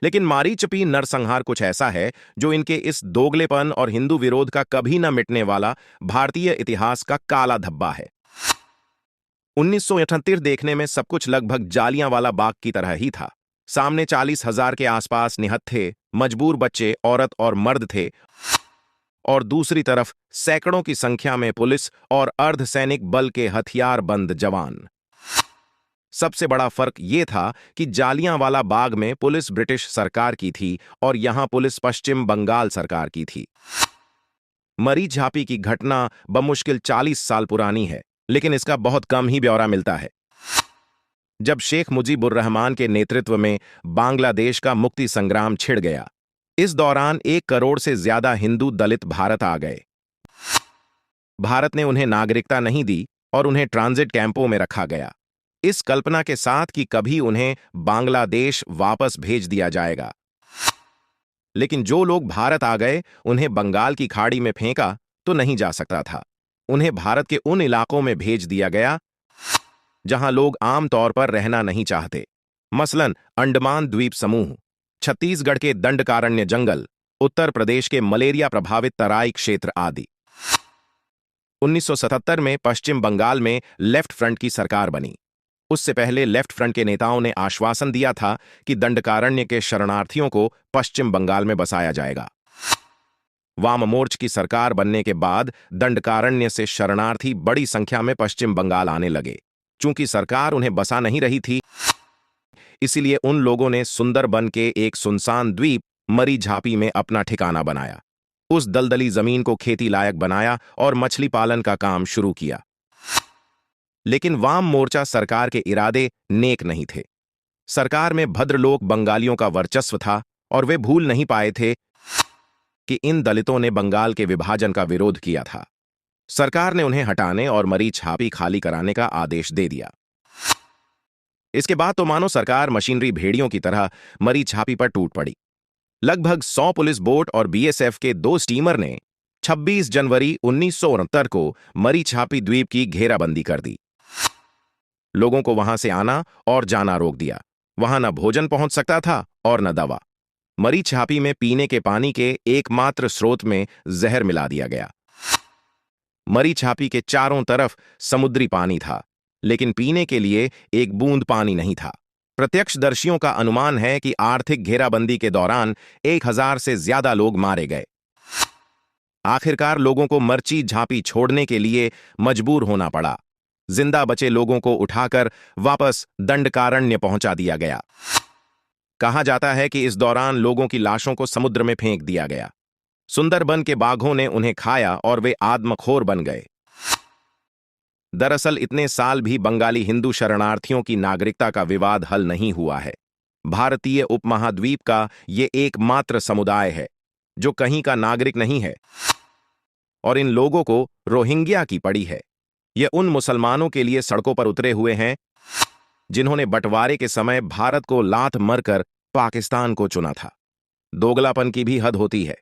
लेकिन मारीचपी नरसंहार कुछ ऐसा है जो इनके इस दोगलेपन और हिंदू विरोध का कभी न मिटने वाला भारतीय इतिहास का काला धब्बा है। 1978 देखने में सब कुछ लगभग जालियांवाला बाग की तरह ही था। सामने 40,000 के आसपास निहत्थे, मजबूर बच्चे, औरत और मर्द थे, और दूसरी तरफ सैकड़ों की संख्या में पुलिस और अर्धसैनिक बल के हथियारबंद जवान। सबसे बड़ा फर्क ये था कि जालियांवाला बाग में पुलिस ब्रिटिश सरकार की थी और यहां पुलिस पश्चिम बंगाल सरकार की थी। मरी झापी की घटना बमुश्किल 40 साल पुरानी है, लेकिन इसका बहुत कम ही ब्यौरा मिलता है। जब शेख मुजीबुर्रहमान के नेतृत्व में बांग्लादेश का मुक्ति संग्राम छिड़ गया, इस दौरान 1 करोड़ से ज्यादा हिंदू दलित भारत आ गए। भारत ने उन्हें नागरिकता नहीं दी और उन्हें ट्रांजिट कैंपों में रखा गया, इस कल्पना के साथ कि कभी उन्हें बांग्लादेश वापस भेज दिया जाएगा। लेकिन जो लोग भारत आ गए, उन्हें बंगाल की खाड़ी में फेंका तो नहीं जा सकता था। उन्हें भारत के उन इलाकों में भेज दिया गया जहां लोग आम तौर पर रहना नहीं चाहते, मसलन अंडमान द्वीप समूह, छत्तीसगढ़ के दंडकारण्य जंगल, उत्तर प्रदेश के मलेरिया प्रभावित तराई क्षेत्र आदि। 1977 में पश्चिम बंगाल में लेफ्ट फ्रंट की सरकार बनी। उससे पहले लेफ्ट फ्रंट के नेताओं ने आश्वासन दिया था कि दंडकारण्य के शरणार्थियों को पश्चिम बंगाल में बसाया जाएगा। वाम मोर्चा की सरकार बनने के बाद दंडकारण्य से शरणार्थी बड़ी संख्या में पश्चिम बंगाल आने लगे। चूंकि सरकार उन्हें बसा नहीं रही थी, इसीलिए उन लोगों ने सुंदरबन के एक सुनसान द्वीप मरी झापी में अपना ठिकाना बनाया। उस दलदली जमीन को खेती लायक बनाया और मछली पालन का काम शुरू किया। लेकिन वाम मोर्चा सरकार के इरादे नेक नहीं थे। सरकार में भद्रलोक बंगालियों का वर्चस्व था और वे भूल नहीं पाए थे कि इन दलितों ने बंगाल के विभाजन का विरोध किया था। सरकार ने उन्हें हटाने और मरी झापी खाली कराने का आदेश दे दिया। इसके बाद तो मानो सरकार मशीनरी भेड़ियों की तरह मरी झापी पर टूट पड़ी। लगभग 100 पुलिस बोट और बीएसएफ के 2 स्टीमर ने 26 जनवरी 1969 को मरी झापी द्वीप की घेराबंदी कर दी। लोगों को वहां से आना और जाना रोक दिया। वहां न भोजन पहुंच सकता था और न दवा। मरी झापी में पीने के पानी के एकमात्र स्रोत में जहर मिला दिया गया। मरी झापी के चारों तरफ समुद्री पानी था, लेकिन पीने के लिए एक बूंद पानी नहीं था। प्रत्यक्षदर्शियों का अनुमान है कि आर्थिक घेराबंदी के दौरान 1000 से ज्यादा लोग मारे गए। आखिरकार लोगों को मरची झापी छोड़ने के लिए मजबूर होना पड़ा। जिंदा बचे लोगों को उठाकर वापस दंडकारण्य पहुंचा दिया गया। कहा जाता है कि इस दौरान लोगों की लाशों को समुद्र में फेंक दिया गया। सुंदरबन के बाघों ने उन्हें खाया और वे आदमखोर बन गए। दरअसल इतने साल भी बंगाली हिंदू शरणार्थियों की नागरिकता का विवाद हल नहीं हुआ है। भारतीय उपमहाद्वीप का ये एकमात्र समुदाय है जो कहीं का नागरिक नहीं है, और इन लोगों को रोहिंग्या की पड़ी है। ये उन मुसलमानों के लिए सड़कों पर उतरे हुए हैं जिन्होंने बंटवारे के समय भारत को लात मरकर पाकिस्तान को चुना था। दोगलापन की भी हद होती है।